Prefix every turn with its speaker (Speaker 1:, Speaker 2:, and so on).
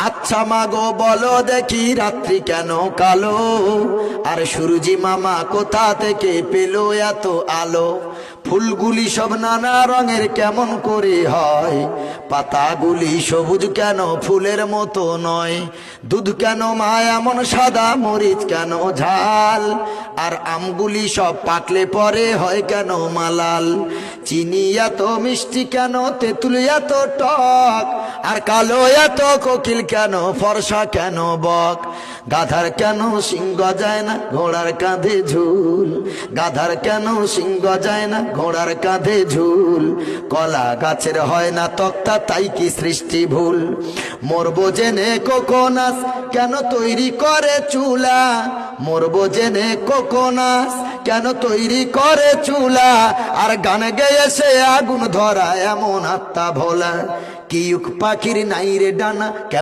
Speaker 1: আচ্ছা মাগো বলো দেখি রাত্রি কেন কালো, আর সূর্যি মামা কোথা থেকে পেল এত আলো? ফুলগুলি সব নানা রঙের কেমন করে হয়? পাতাগুলি সবুজ কেন ফুলের মতো নয়? দুধ কেন মা এমন সাদা, মরিচ কেন ঝাল? আর আমগুলি সব পাকলে পরে হয় কেন মালাল? চিনি এত মিষ্টি কেন, তেঁতুল এত টক, আর কালো এত কোকিল কেন, ফর্সা কেন বক? গাধার কেন সিংহ যায় না, ঘোড়ার কাঁধে ঝুল? গাধার কেন সিংহ যায় না, ঘোড়ার কাঁধে ঝুল? কলা গাছের হয় না তক্তা, তাই কি সৃষ্টি ভুল? মরবো জেনে কোকোনাস কেন তৈরি করে চুলা? মরবো জেনে কোকোনাস কেন তৈরি করে চুলা? আর গান গেয়ে সে আগুন ধরা এমন আত্মা ভোলা। কি পাখির নাই রে ডানা,